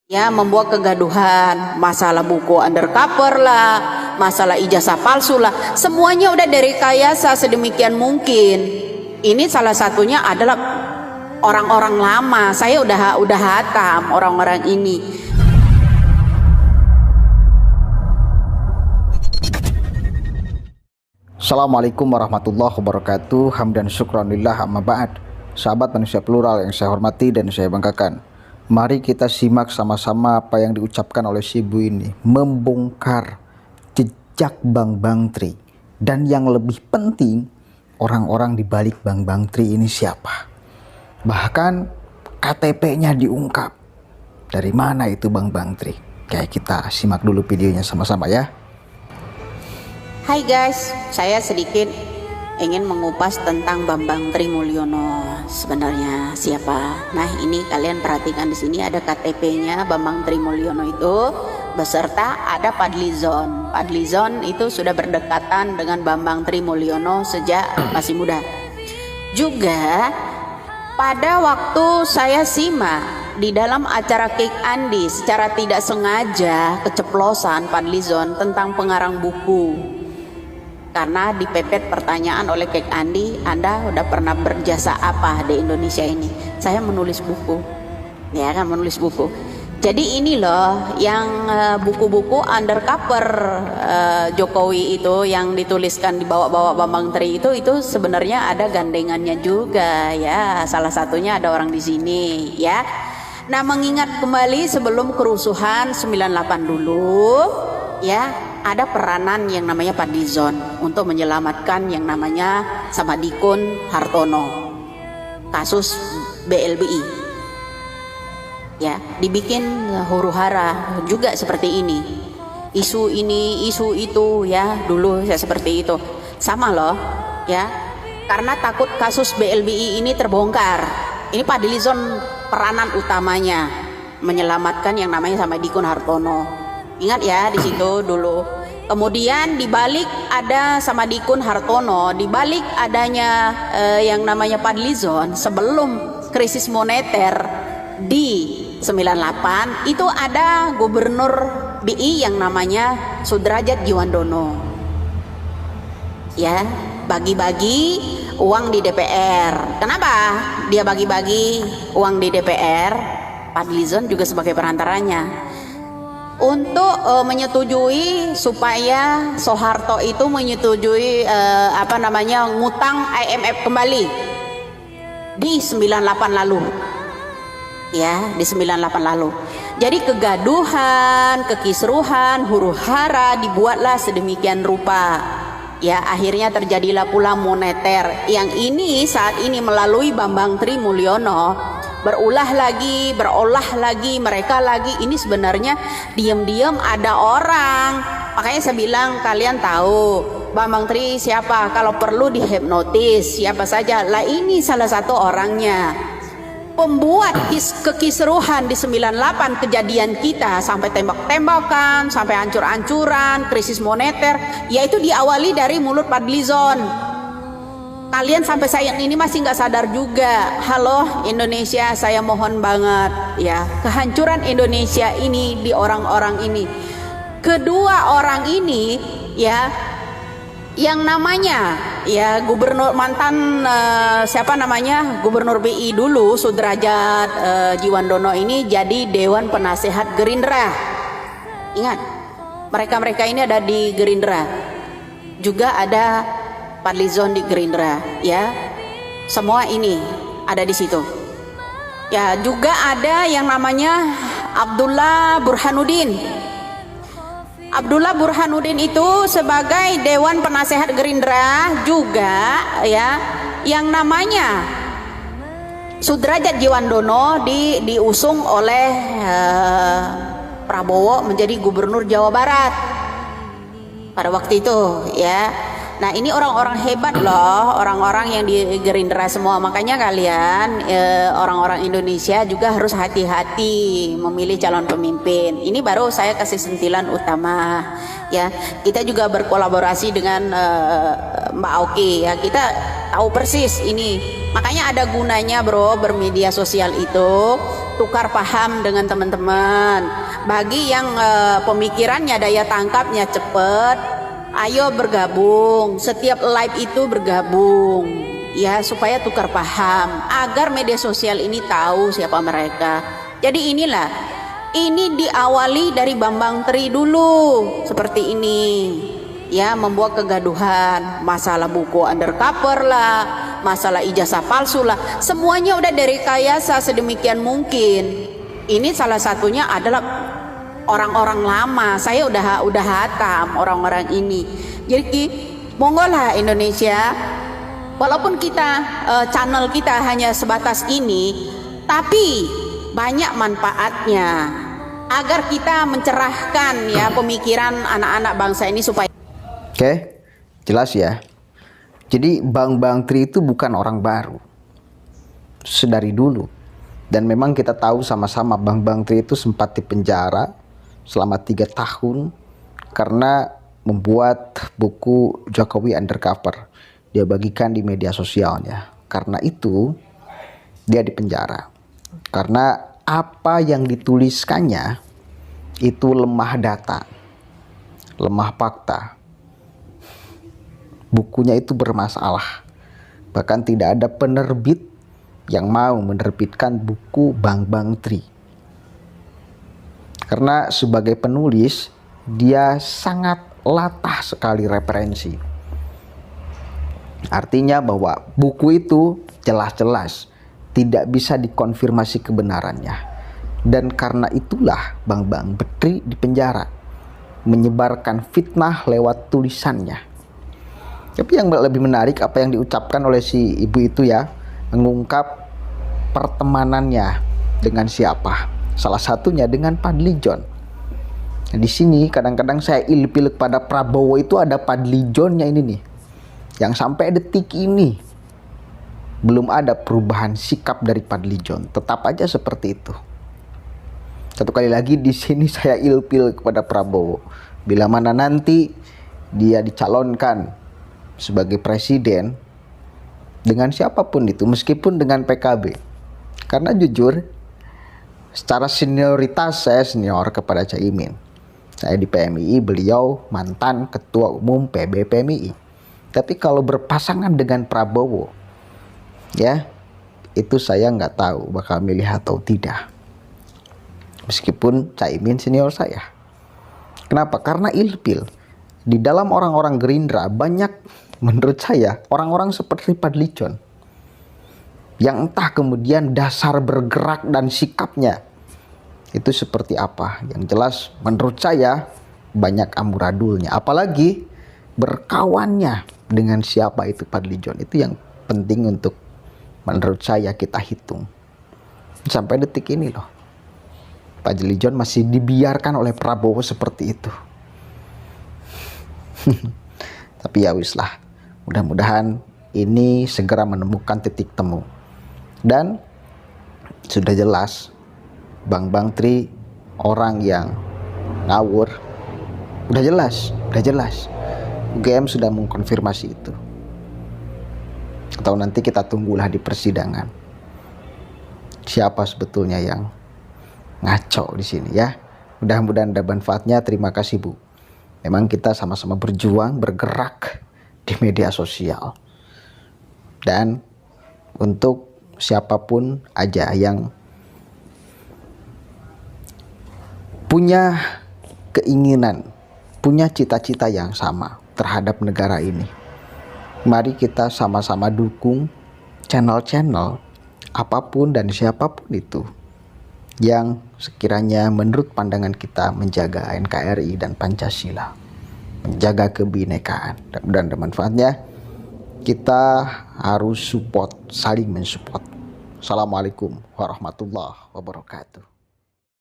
ya, membuat kegaduhan, masalah buku undercover lah, masalah ijazah palsu lah, semuanya udah direkayasa sedemikian mungkin. Ini salah satunya adalah orang-orang lama. Saya udah hatam orang-orang ini. Assalamualaikum warahmatullahi wabarakatuh. Hamdan syukranillah amma ba'd. Sahabat manusia plural yang saya hormati dan saya banggakan, mari kita simak sama-sama apa yang diucapkan oleh si ibu ini, membongkar jejak Bang Tri. Dan yang lebih penting, orang-orang di balik Bang Tri ini siapa. Bahkan KTP-nya diungkap. Dari mana itu Bang Tri? Kayak kita simak dulu videonya sama-sama ya. Hai guys, saya sedikit ingin mengupas tentang Bambang Tri Mulyono. Sebenarnya siapa? Nah, ini kalian perhatikan di sini ada KTP-nya Bambang Tri Mulyono itu beserta ada Fadlizon. Fadlizon itu sudah berdekatan dengan Bambang Tri Mulyono sejak masih muda. Juga pada waktu saya simak di dalam acara Cake Andi, secara tidak sengaja keceplosan Fadlizon tentang pengarang buku. Karena dipepet pertanyaan oleh Cake Andi, Anda udah pernah berjasa apa di Indonesia ini? Saya menulis buku, ya kan, menulis buku. Jadi ini loh yang buku-buku undercover Jokowi itu yang dituliskan di bawah-bawah Bambang Tri itu sebenarnya ada gandengannya juga ya. Salah satunya ada orang di sini ya. Nah, mengingat kembali sebelum kerusuhan 98 dulu ya, ada peranan yang namanya Fadlizon untuk menyelamatkan yang namanya Samadikun Hartono, kasus BLBI ya, dibikin huru-hara juga seperti ini, isu ini isu itu ya, dulu saya seperti itu sama loh ya, karena takut kasus BLBI ini terbongkar. Ini Fadlizon peranan utamanya menyelamatkan yang namanya Samadikun Hartono. Ingat ya di situ dulu. Kemudian dibalik ada Samadikun Hartono, dibalik adanya yang namanya Fadlizon sebelum krisis moneter di 98 itu ada gubernur BI yang namanya Sudrajat Djiwandono. Ya, bagi-bagi uang di DPR. Kenapa dia bagi-bagi uang di DPR? Fadlizon juga sebagai perantaranya untuk menyetujui supaya Soeharto itu menyetujui ngutang IMF kembali di 98 lalu ya, di 98 lalu. Jadi kegaduhan, kekisruhan, huru-hara dibuatlah sedemikian rupa ya, akhirnya terjadilah pula moneter yang ini saat ini melalui Bambang Tri Mulyono berolah lagi mereka lagi. Ini sebenarnya diam-diam ada orang, makanya saya bilang kalian tahu Bambang Tri siapa, kalau perlu dihipnotis siapa saja lah. Ini salah satu orangnya, pembuat kekisruhan di 98 kejadian kita sampai tembak-tembakan, sampai hancur-hancuran, krisis moneter, yaitu diawali dari mulut Fadlizon. Kalian sampai saat ini masih nggak sadar juga. Halo Indonesia, saya mohon banget ya, kehancuran Indonesia ini di orang-orang ini. Kedua orang ini ya, yang namanya ya gubernur mantan gubernur BI dulu Sudrajat Djiwandono ini jadi Dewan Penasehat Gerindra. Ingat, mereka ini ada di Gerindra, juga ada Fadlizon di Gerindra ya, semua ini ada di situ ya. Juga ada yang namanya Abdullah Burhanuddin. Abdullah Burhanuddin itu sebagai Dewan Penasehat Gerindra juga ya, yang namanya Sudrajat Djiwandono diusung oleh Prabowo menjadi Gubernur Jawa Barat pada waktu itu ya. Nah, ini orang-orang hebat loh, orang-orang yang di Gerindra semua. Makanya kalian orang-orang Indonesia juga harus hati-hati memilih calon pemimpin. Ini baru saya kasih sentilan utama ya. Kita juga berkolaborasi dengan Mbak Oki ya. Kita tahu persis ini. Makanya ada gunanya bro bermedia sosial itu tukar paham dengan teman-teman. Bagi yang pemikirannya, daya tangkapnya cepet, ayo bergabung. Setiap live itu bergabung, ya, supaya tukar paham, agar media sosial ini tahu siapa mereka. Jadi inilah, ini diawali dari Bambang Tri dulu, seperti ini. Ya, membuat kegaduhan, masalah buku undercover lah, masalah ijazah palsu lah, semuanya udah direkayasa sedemikian mungkin. Ini salah satunya adalah orang-orang lama. Saya udah hatam orang-orang ini. Jadi monggo lah Indonesia, walaupun kita channel kita hanya sebatas ini, tapi banyak manfaatnya agar kita mencerahkan ya pemikiran anak-anak bangsa ini supaya. Oke, jelas ya. Jadi Bambang Tri itu bukan orang baru, sedari dulu. Dan memang kita tahu sama-sama Bambang Tri itu sempat dipenjara selama 3 tahun karena membuat buku Jokowi Undercover. Dia bagikan di media sosialnya. Karena itu dia dipenjara. Karena apa yang dituliskannya itu lemah data, lemah fakta. Bukunya itu bermasalah. Bahkan tidak ada penerbit yang mau menerbitkan buku Bambang Tri. Karena sebagai penulis, dia sangat latah sekali referensi. Artinya bahwa buku itu jelas-jelas tidak bisa dikonfirmasi kebenarannya. Dan karena itulah Bambang Tri dipenjara, menyebarkan fitnah lewat tulisannya. Tapi yang lebih menarik apa yang diucapkan oleh si ibu itu ya, mengungkap pertemanannya dengan siapa. Salah satunya dengan Fadly-John. Nah, di sini kadang-kadang saya ilfil pada Prabowo itu ada Fadly-Johnnya ini nih. Yang sampai detik ini belum ada perubahan sikap dari Fadly-John. Tetap aja seperti itu. Satu kali lagi di sini saya ilfil kepada Prabowo. Bila mana nanti dia dicalonkan sebagai presiden dengan siapapun itu, meskipun dengan PKB, karena jujur secara senioritas saya senior kepada Caimin. Saya di PMII, beliau mantan ketua umum PB PMII. Tapi kalau berpasangan dengan Prabowo, ya itu saya nggak tahu bakal milih atau tidak, meskipun Caimin senior saya. Kenapa? Karena ilfil. Di dalam orang-orang Gerindra banyak, menurut saya, orang-orang seperti Fadly-John yang entah kemudian dasar bergerak dan sikapnya itu seperti apa. Yang jelas menurut saya banyak amburadulnya. Apalagi berkawannya dengan siapa itu Fadly-John. Itu yang penting untuk menurut saya kita hitung. Sampai detik ini loh, Fadly-John masih dibiarkan oleh Prabowo seperti itu. Tapi ya wis lah, mudah-mudahan ini segera menemukan titik temu. Dan sudah jelas Bambang Tri orang yang ngawur. Udah jelas. UGM sudah mengkonfirmasi itu. Atau nanti kita tunggulah di persidangan siapa sebetulnya yang ngaco di sini ya. Mudah-mudahan ada manfaatnya. Terima kasih Bu. Memang kita sama-sama berjuang, bergerak di media sosial. Dan untuk siapapun aja yang punya keinginan, punya cita-cita yang sama terhadap negara ini, mari kita sama-sama dukung channel-channel apapun dan siapapun itu yang sekiranya menurut pandangan kita menjaga NKRI dan Pancasila, menjaga kebinekaan. Dan manfaatnya kita harus support, saling mensupport. Assalamualaikum warahmatullahi wabarakatuh.